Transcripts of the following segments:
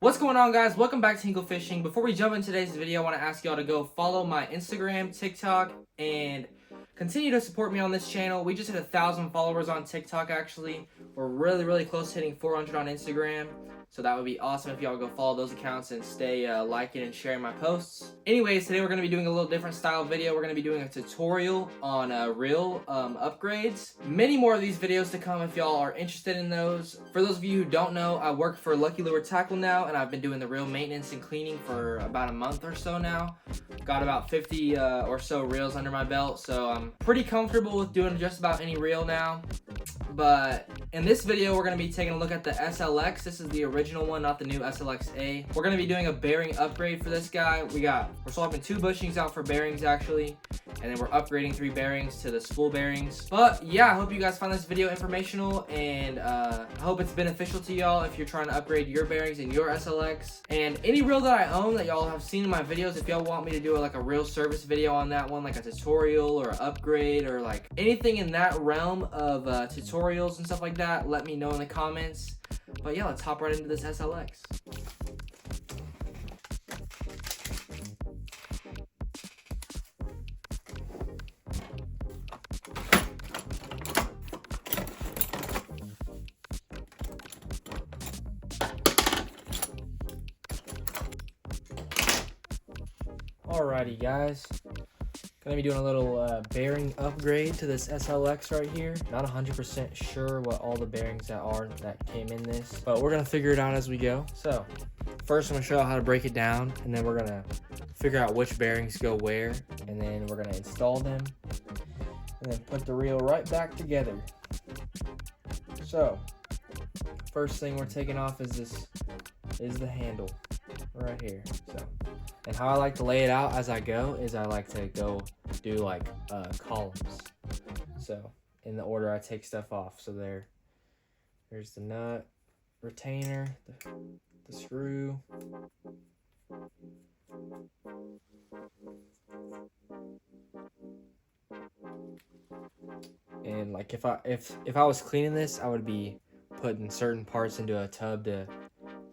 What's going on, guys? Welcome back to Hinkle.Fishing. Before we jump into today's video, I want to ask y'all to go follow my Instagram, TikTok, and continue to support me on this channel. We just hit 1,000 followers on TikTok, actually. We're really close to hitting 400 on Instagram. So that would be awesome if y'all go follow those accounts and stay liking and sharing my posts. Anyways, today we're going to be doing a little different style video. We're going to be doing a tutorial on reel upgrades. Many more of these videos to come if y'all are interested in those. For those of you who don't know, I work for Lucky Lure Tackle now, and I've been doing the reel maintenance and cleaning for about a month or so now. Got about 50 or so reels under my belt, so I'm pretty comfortable with doing just about any reel now. But in this video, we're going to be taking a look at the SLX. This is the original one, not the new SLX-A. We're going to be doing a bearing upgrade for this guy. We're swapping 2 bushings out for bearings, actually. And then we're upgrading 3 bearings to the spool bearings. But yeah, I hope you guys find this video informational, and I hope it's beneficial to y'all if you're trying to upgrade your bearings in your SLX. And any reel that I own that y'all have seen in my videos, if y'all want me to do like a reel service video on that one, like a tutorial or an upgrade or like anything in that realm of tutorials and stuff like that, let me know in the comments. But yeah, let's hop right into this SLX. Alrighty, guys, gonna be doing a little bearing upgrade to this SLX right here. Not 100% sure what all the bearings that came in this, but we're gonna figure it out as we go. So first I'm gonna show you how to break it down, and then we're gonna figure out which bearings go where, and then we're gonna install them and then put the reel right back together. So first thing we're taking off is the handle right here. And how I like to lay it out as I go is I like to go do like columns. So in the order I take stuff off. So there's the nut, retainer, the screw, and like if I was cleaning this, I would be putting certain parts into a tub to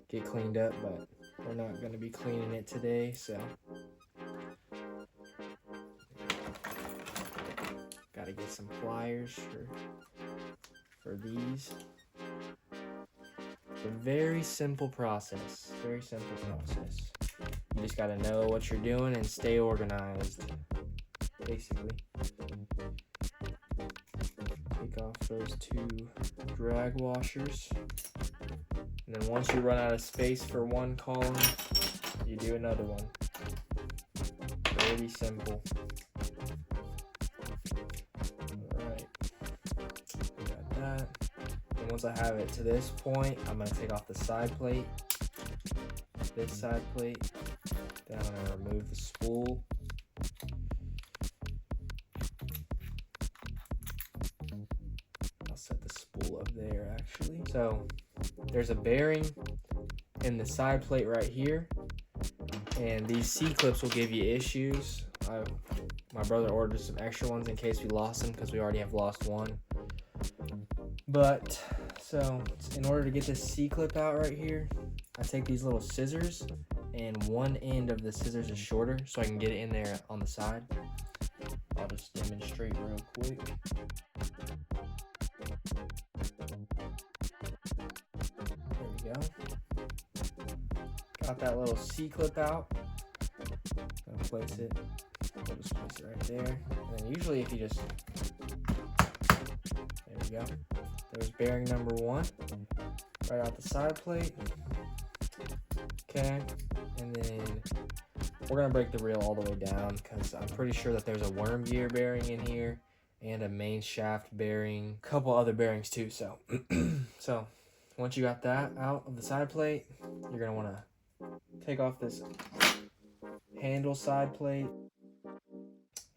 get cleaned up, but we're not going to be cleaning it today, so got to get some pliers for these. It's a very simple process. Very simple process. You just got to know what you're doing and stay organized, basically. Take off those 2 drag washers. And then once you run out of space for one column, you do another one. Pretty simple. Alright, we got that. And once I have it to this point, I'm going to take off the side plate, this side plate. Then I'm going to remove the spool. I'll set the spool up there, actually. So there's a bearing in the side plate right here, and these C-clips will give you issues. My brother ordered some extra ones in case we lost them, because we already have lost one. But so in order to get this C-clip out right here, I take these little scissors, and one end of the scissors is shorter, so I can get it in there on the side. I'll just demonstrate real quick. Go. Got that little C-clip out. Gonna place it. I'll just place it right there. And then usually if you just, there we go. There's bearing number 1. Right out the side plate. Okay. And then we're gonna break the reel all the way down, because I'm pretty sure that there's a worm gear bearing in here and a main shaft bearing. A couple other bearings too, so so once you got that out of the side plate, you're going to want to take off this handle side plate.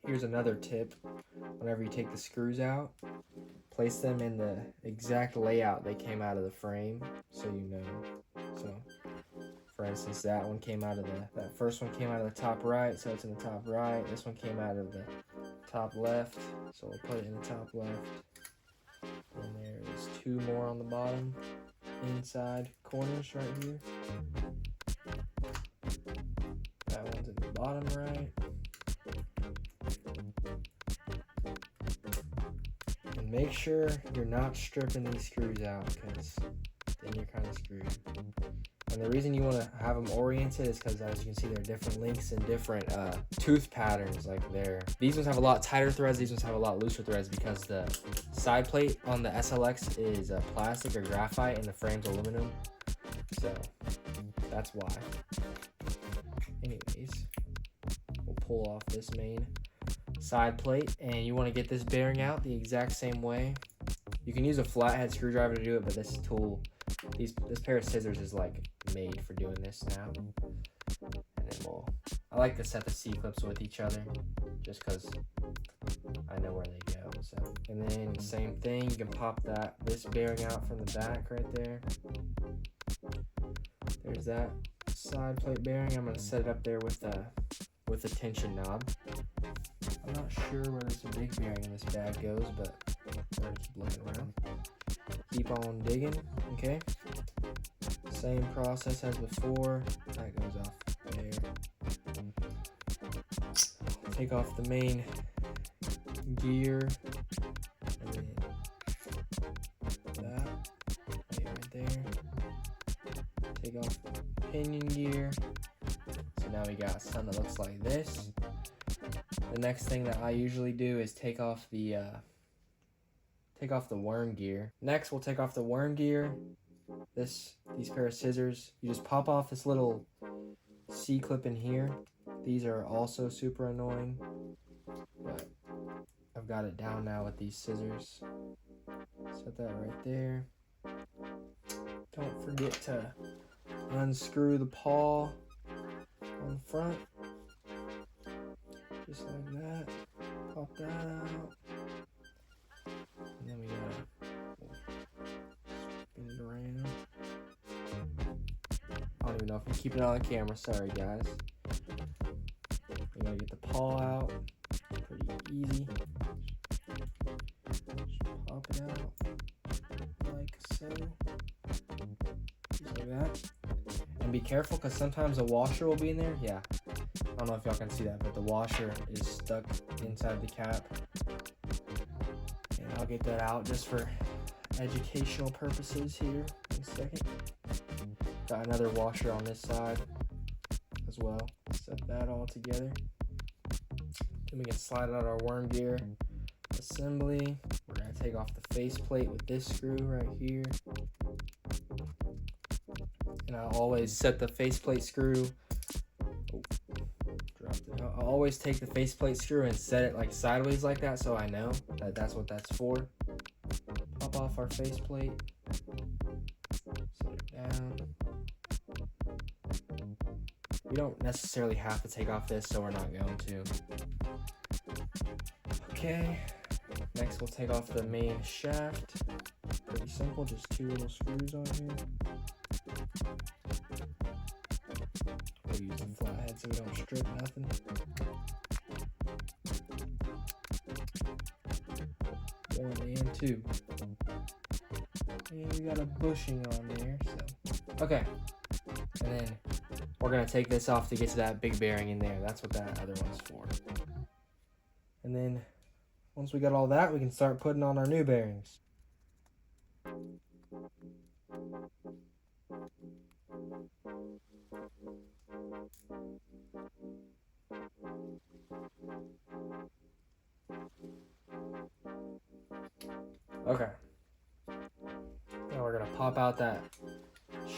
Here's another tip. Whenever you take the screws out, place them in the exact layout they came out of the frame, so you know. So for instance, that first one came out of the top right, so it's in the top right. This one came out of the top left, so we'll put it in the top left. And there's 2 more on the bottom inside corners right here. bottom right. And make sure you're not stripping these screws out, because then you're kind of screwed. And the reason you want to have them oriented is because, as you can see, there are different links and different tooth patterns. Like these ones have a lot tighter threads, these ones have a lot looser threads, because the side plate on the SLX is plastic or graphite and the frame's aluminum. So that's why. Anyways, we'll pull off this main side plate, and you want to get this bearing out the exact same way. You can use a flathead screwdriver to do it, but this tool, this pair of scissors is like made for doing this now. And then I like to set the C-clips with each other just because I know where they go. So, and then same thing, you can pop this bearing out from the back right there. There's that side plate bearing. I'm gonna set it up there with the tension knob. I'm not sure where this big bearing in this bag goes, but I'm gonna keep looking around. Keep on digging. Okay. Same process as before. That goes off there. Take off the main gear, and then that right there. Take off the pinion gear. So now we got something that looks like this. The next thing that I usually do is take off the worm gear. Next, we'll take off the worm gear. These pair of scissors. You just pop off this little C-clip in here. These are also super annoying, but I've got it down now with these scissors. Set that right there. Don't forget to unscrew the paw on the front. Just like that. Pop that out. And then we gotta spin it around. I don't even know if I'm keeping it on the camera. Sorry, guys. We gotta get the paw out. Pretty easy. Just pop it out like so. Just like that. And be careful, because sometimes a washer will be in there. Yeah. I don't know if y'all can see that, but the washer is stuck inside the cap. And I'll get that out just for educational purposes here in a second. Got another washer on this side as well. Set that all together. Then we can slide out our worm gear assembly. We're going to take off the faceplate with this screw right here. And I always set the faceplate screw. I'll always take the faceplate screw and set it like sideways like that, so I know that that's what that's for. Pop off our faceplate. Set it down. We don't necessarily have to take off this, so we're not going to. Okay. Next, we'll take off the main shaft. Pretty simple, just 2 little screws on here. We'll use the flathead so we don't strip nothing. One and 2. And we got a bushing on there, so. Okay. And then we're gonna take this off to get to that big bearing in there. That's what that other one's for. And then once we got all that, we can start putting on our new bearings. Okay. Now we're gonna pop out that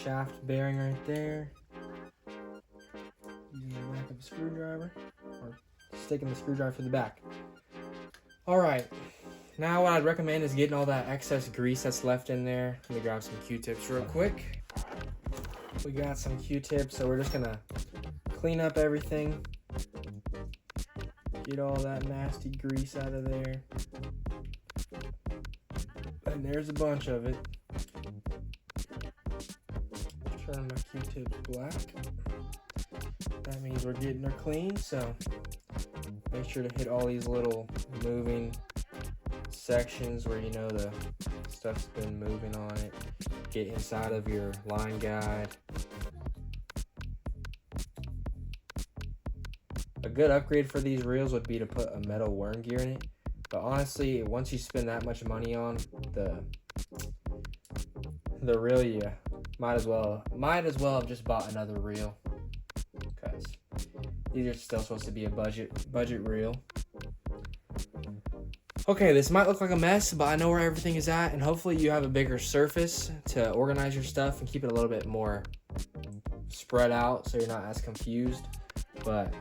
shaft bearing right there. Using the back of a screwdriver, or sticking the screwdriver to the back. Alright, now what I'd recommend is getting all that excess grease that's left in there. Let me grab some Q-tips real quick. We got some Q-tips, so we're just gonna clean up everything. Get all that nasty grease out of there. And there's a bunch of it. Turn my Q-tips black. That means we're getting her clean, so make sure to hit all these little moving sections where you know the stuff's been moving on it. Get inside of your line guide. A good upgrade for these reels would be to put a metal worm gear in it. But honestly, once you spend that much money on the reel, you might as well have just bought another reel, because these are still supposed to be a budget reel. Okay, this might look like a mess, but I know where everything is at, and hopefully you have a bigger surface to organize your stuff and keep it a little bit more spread out so you're not as confused. But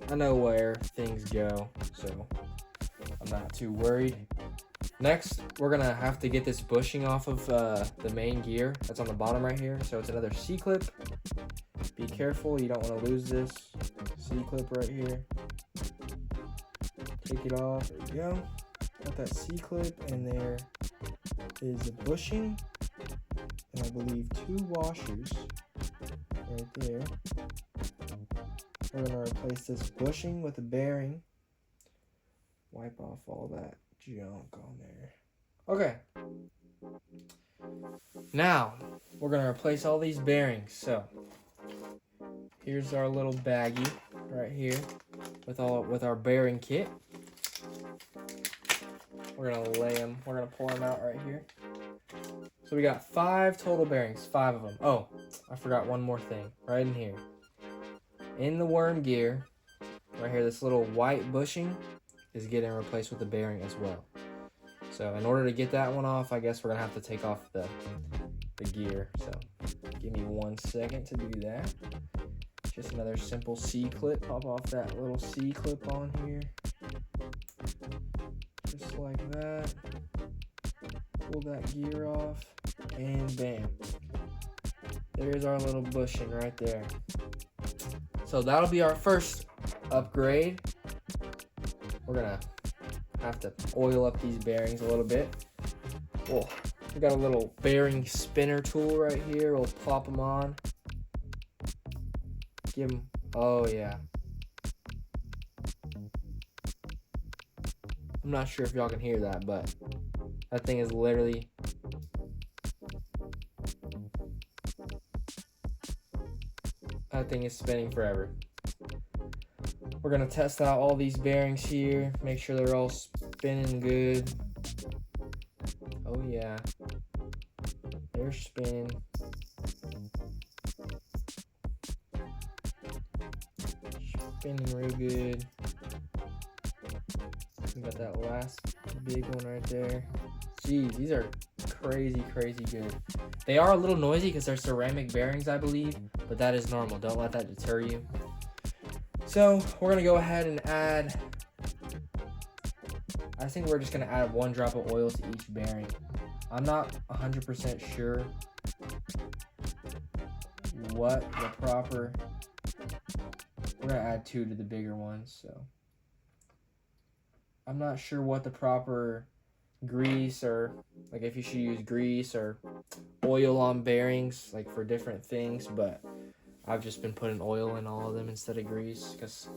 I know where things go, so I'm not too worried. Next, we're gonna have to get this bushing off of the main gear that's on the bottom right here. So it's another C-clip. Be careful, you don't want to lose this C-clip right here. Take it off, there you go. Got that C-clip, and there is the bushing, and I believe 2 washers right there. We're gonna replace this bushing with a bearing. Wipe off all that junk on there. Okay. Now, we're gonna replace all these bearings. So, here's our little baggie right here with our bearing kit. We're gonna pull them out right here. So we got 5 total bearings, 5 of them. Oh, I forgot one more thing, right in here. In the worm gear, right here, this little white bushing is getting replaced with the bearing as well. So in order to get that one off, I guess we're gonna have to take off the gear. So give me 1 second to do that. Just another simple C-clip. Pop off that little C-clip on here. Just like that. Pull that gear off, and bam. There's our little bushing right there. So that'll be our first upgrade. We're gonna have to oil up these bearings a little bit. Well, we got a little bearing spinner tool right here. We'll plop them on. Give them, oh yeah. I'm not sure if y'all can hear that, but that thing is literally, that thing is spinning forever. We're gonna test out all these bearings here, make sure they're all spinning good. Oh yeah, they're spinning. Spinning real good. We got that last big one right there. Jeez, these are crazy good. They are a little noisy because they're ceramic bearings, I believe, but that is normal. Don't let that deter you. So we're gonna go ahead and add, I think we're just gonna add 1 drop of oil to each bearing. I'm not 100% sure what the proper, we're gonna add 2 to the bigger ones, so I'm not sure what the proper grease, or like if you should use grease or oil on bearings, like for different things, but I've just been putting oil in all of them instead of grease because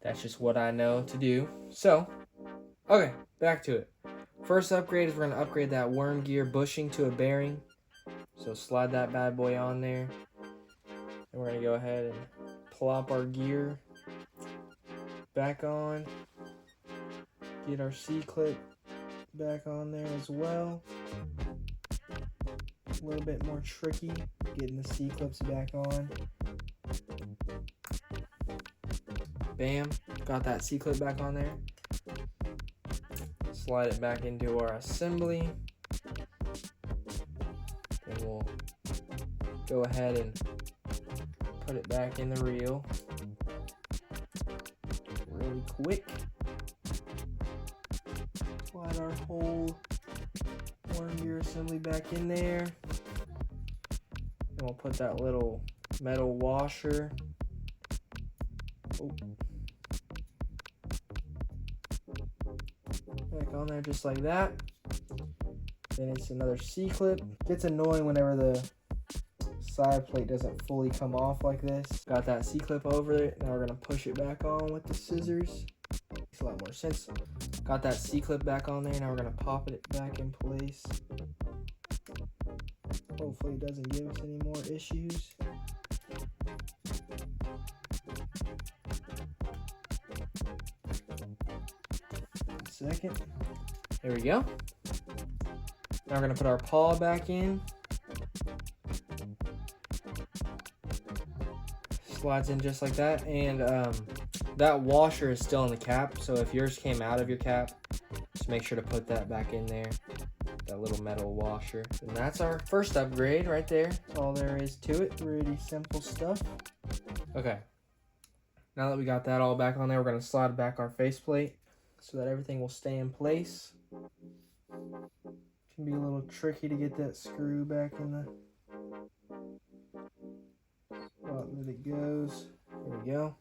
that's just what I know to do. So, okay, back to it. First upgrade is we're gonna upgrade that worm gear bushing to a bearing. So slide that bad boy on there. And we're gonna go ahead and plop our gear back on. Get our C-clip back on there as well. A little bit more tricky getting the C-clips back on. Bam, got that C-clip back on there. Slide it back into our assembly. Then we'll go ahead and put it back in the reel really quick. Slide our whole worm gear assembly back in there. And we'll put that little metal washer. Oh. Back on there just like that. Then it's another C-clip. Gets annoying whenever the side plate doesn't fully come off like this. Got that C-clip over it. Now we're gonna push it back on with the scissors. Makes a lot more sense. Got that C-clip back on there. Now we're gonna pop it back in place. Hopefully it doesn't give us any more issues. second. There we go. Now we're gonna put our paw back in. Slides in just like that, and that washer is still in the cap, so if yours came out of your cap, just make sure to put that back in there, that little metal washer. And that's our first upgrade right there. That's all there is to it. Pretty simple stuff. Okay, now that we got that all back on there, we're going to slide back our faceplate so that everything will stay in place. Can be a little tricky to get that screw back in the spot that it goes. There we go.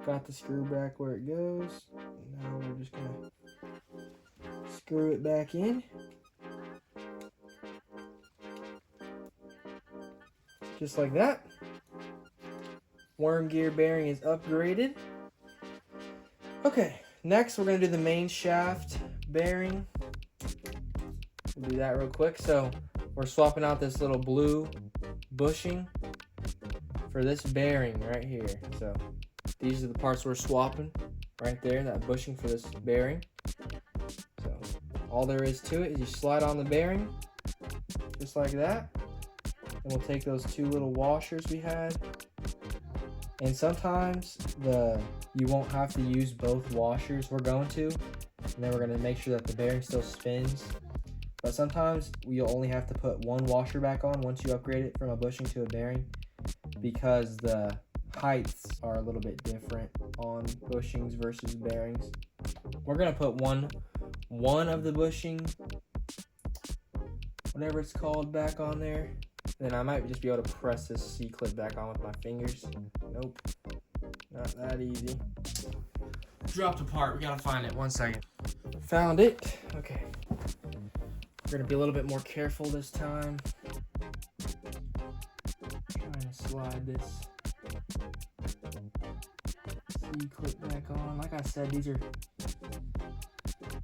Got the screw back where it goes. Now we're just gonna screw it back in. Just like that. Worm gear bearing is upgraded. Okay, next we're gonna do the main shaft bearing. We'll do that real quick. So we're swapping out this little blue bushing for this bearing right here. So these are the parts we're swapping right there, that bushing for this bearing. So all there is to it is you slide on the bearing just like that. And we'll take those two little washers we had. And sometimes you won't have to use both washers. We're going to. And then we're going to make sure that the bearing still spins. But sometimes you'll only have to put one washer back on once you upgrade it from a bushing to a bearing, because the heights are a little bit different on bushings versus bearings. We're going to put one of the bushing, whatever it's called, back on there. Then I might just be able to press this C-clip back on with my fingers. Nope, not that easy. Dropped a part, we gotta find it. 1 second. Found it. Okay. We're gonna be a little bit more careful this time. Trying to slide this C-clip back on. Like I said, these are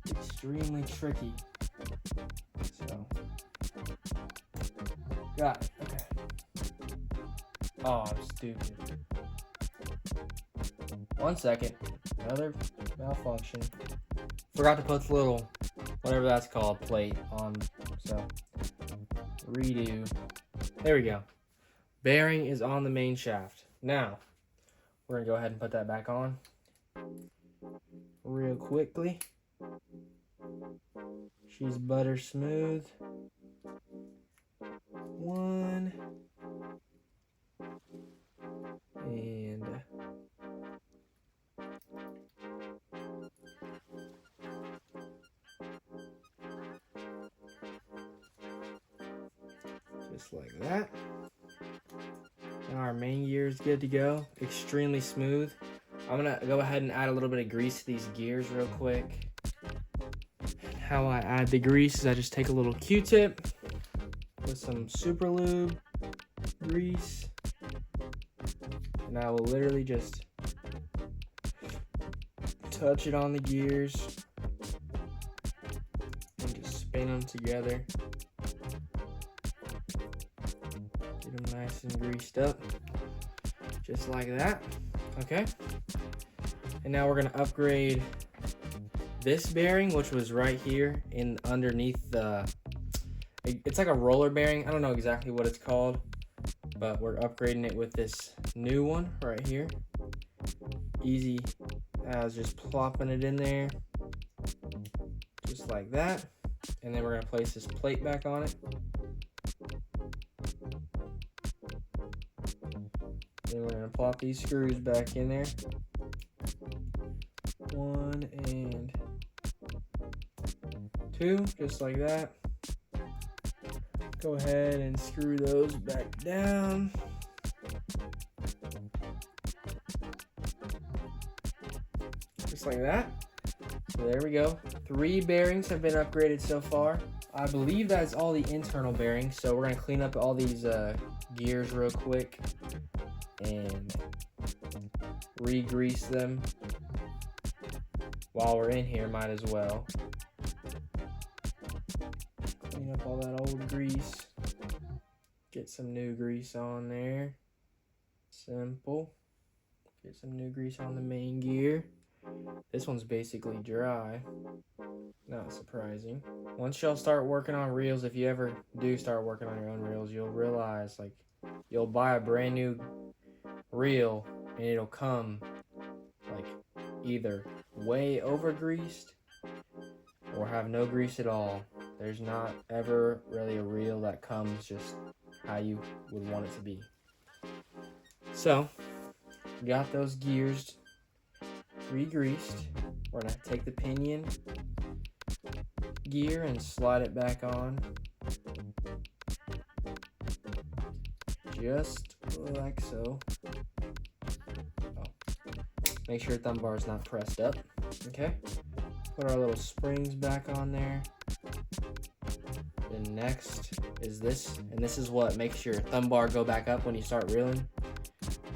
extremely tricky. So, got it. Okay. Oh, I'm stupid. 1 second. Another malfunction. Forgot to put the little, whatever that's called, plate on. So, redo. There we go. Bearing is on the main shaft. Now, we're going to go ahead and put that back on real quickly. She's butter smooth. One. And just like that. Now our main gear is good to go. Extremely smooth. I'm gonna go ahead and add a little bit of grease to these gears real quick. How I add the grease is I just take a little Q-tip with some super lube grease, and I will literally just touch it on the gears and just spin them together. Get them nice and greased up, just like that. Okay, and now we're gonna upgrade this bearing, which was right here in underneath the, it's like a roller bearing. I don't know exactly what it's called, but we're upgrading it with this new one right here. Easy as just plopping it in there, just like that. And then we're gonna place this plate back on it. Then we're gonna plop these screws back in there. 1 and 2, just like that. Go ahead and screw those back down. Just like that. So there we go. 3 bearings have been upgraded so far. I believe that's all the internal bearings. So we're gonna clean up all these gears real quick and re-grease them. While we're in here, might as well. Clean up all that old grease. Get some new grease on there. Simple. Get some new grease on the main gear. This one's basically dry. Not surprising. Once y'all start working on reels, if you ever do start working on your own reels, you'll realize, like, you'll buy a brand new reel and it'll come like either way over greased or have no grease at all. There's not ever really a reel that comes just how you would want it to be. So, got those gears re-greased. We're gonna take the pinion gear and slide it back on. Just like so. Oh. Make sure your thumb bar is not pressed up. Okay. Put our little springs back on there. Then next is this, and this is what makes your thumb bar go back up when you start reeling.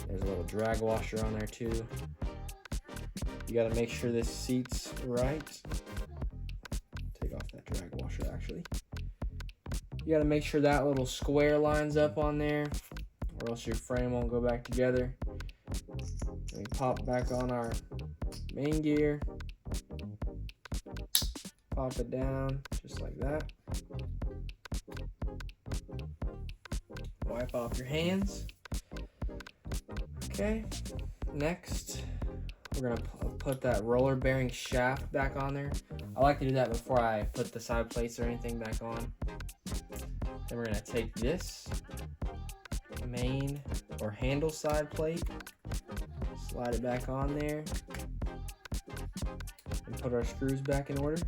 There's a little drag washer on there too. You gotta make sure this seats right. Take off that drag washer actually. You gotta make sure that little square lines up on there, or else your frame won't go back together. We pop back on our main gear. Pop it down just like that. Wipe off your hands. Okay, next we're gonna put that roller bearing shaft back on there. I like to do that before I put the side plates or anything back on. Then we're gonna take this main or handle side plate, slide it back on there, and put our screws back in order.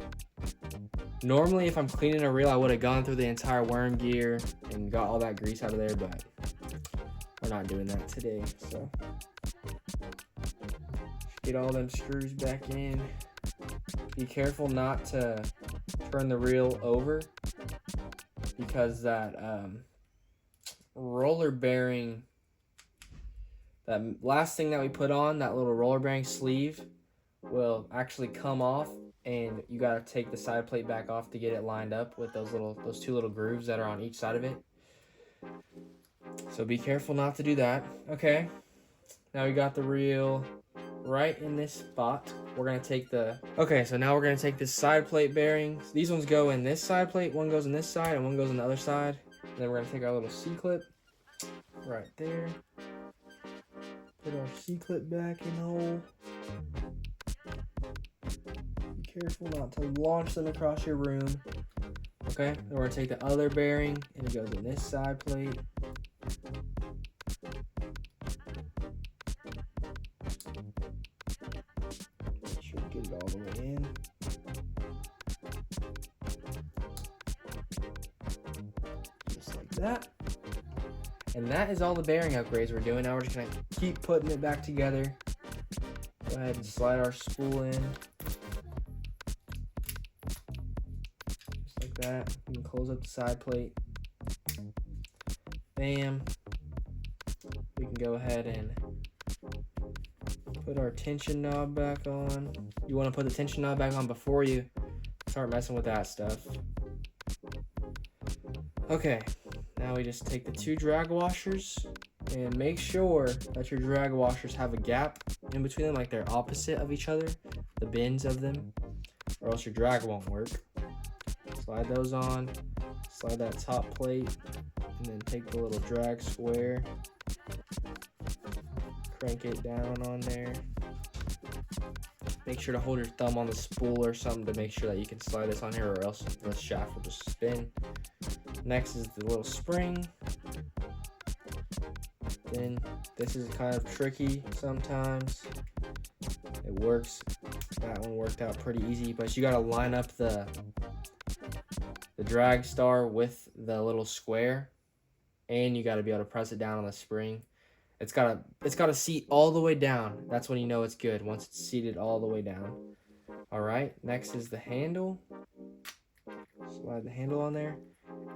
Normally, if I'm cleaning a reel, I would have gone through the entire worm gear and got all that grease out of there, but we're not doing that today. So get all them screws back in. Be careful not to turn the reel over, because that roller bearing, that last thing that we put on, that little roller bearing sleeve, will actually come off, and you gotta take the side plate back off to get it lined up with those two little grooves that are on each side of it. So be careful not to do that. Okay, now we got the reel right in this spot. We're gonna take so now we're gonna take this side plate bearings. These ones go in this side plate, one goes in this side and one goes in the other side. And then we're gonna take our little C-clip right there. Put our C-clip back in the hole. Be careful not to launch them across your room. Okay, then we're gonna take the other bearing and it goes in this side plate. Make sure you get it all the way in. Just like that. And that is all the bearing upgrades we're doing. Now we're just gonna keep putting it back together. Go ahead and slide our spool in. Just like that. You can close up the side plate. Bam. We can go ahead and put our tension knob back on. You want to put the tension knob back on before you start messing with that stuff. Okay, now we just take the two drag washers and make sure that your drag washers have a gap in between them, like they're opposite of each other, the bends of them, or else your drag won't work. Slide those on, slide that top plate, and then take the little drag square, crank it down on there. Make sure to hold your thumb on the spool or something to make sure that you can slide this on here, or else the shaft will just spin. Next is the little spring. Then this is kind of tricky sometimes. It works. That one worked out pretty easy, but you gotta line up the drag star with the little square, and you gotta be able to press it down on the spring. It's gotta seat all the way down. That's when you know it's good, once it's seated all the way down. All right, next is the handle. Slide the handle on there,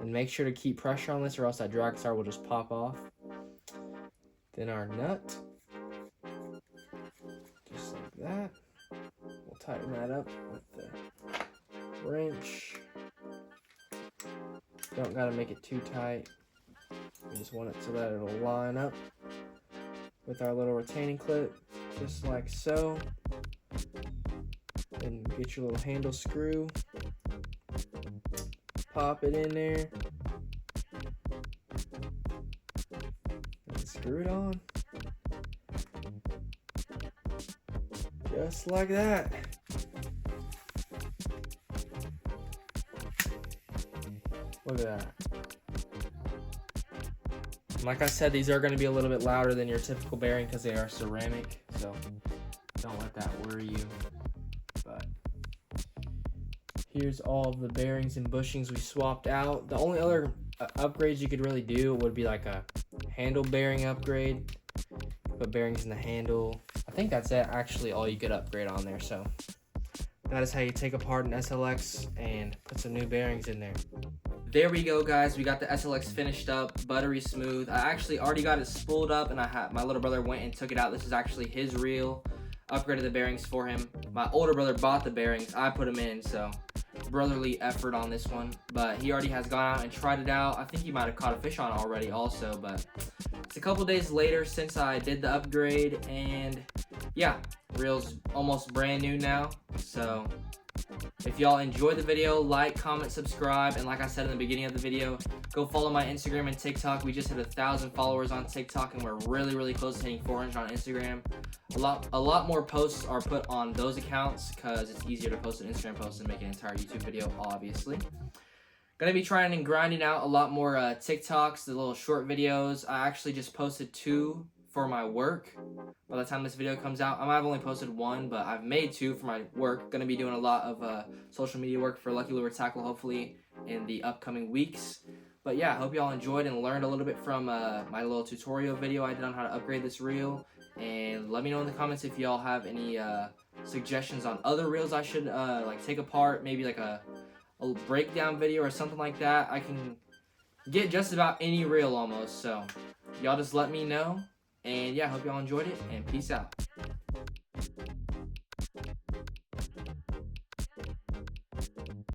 and make sure to keep pressure on this, or else that drag star will just pop off. Then our nut, just like that. We'll tighten that up with the wrench. Don't gotta make it too tight. We just want it so that it'll line up with our little retaining clip, just like so. Get your little handle screw. Pop it in there. And screw it on. Just like that. Look at that. Like I said, these are going to be a little bit louder than your typical bearing because they are ceramic, so don't let that worry you. But here's all of the bearings and bushings we swapped out. The only other upgrades you could really do would be like a handle bearing upgrade. Put bearings in the handle. I think that's it, actually all you could upgrade on there. So that is how you take apart an SLX and put some new bearings in there. There we go, guys. We got the SLX finished up, buttery smooth. I actually already got it spooled up, and my little brother went and took it out. This is actually his reel. Upgraded the bearings for him. My older brother bought the bearings. I put them in, so brotherly effort on this one. But he already has gone out and tried it out. I think he might have caught a fish on it already also, but it's a couple days later since I did the upgrade, and yeah, reel's almost brand new now. So if y'all enjoyed the video, like, comment, subscribe, and like I said in the beginning of the video, go follow my Instagram and TikTok. We just hit 1,000 followers on TikTok, and we're really close to hitting 400 on Instagram. A lot more posts are put on those accounts because it's easier to post an Instagram post than make an entire YouTube video, obviously. Gonna be trying and grinding out a lot more TikToks, the little short videos. I actually just posted 2 for my work. By the time this video comes out, I might have only posted 1, but I've made 2 for my work. Gonna be doing a lot of social media work for Lucky Lure Tackle, hopefully in the upcoming weeks. But yeah, I hope y'all enjoyed and learned a little bit from my little tutorial video I did on how to upgrade this reel. And let me know in the comments if y'all have any suggestions on other reels I should like take apart, maybe like a breakdown video or something like that. I can get just about any reel almost, so y'all just let me know. And yeah, hope y'all enjoyed it, and peace out.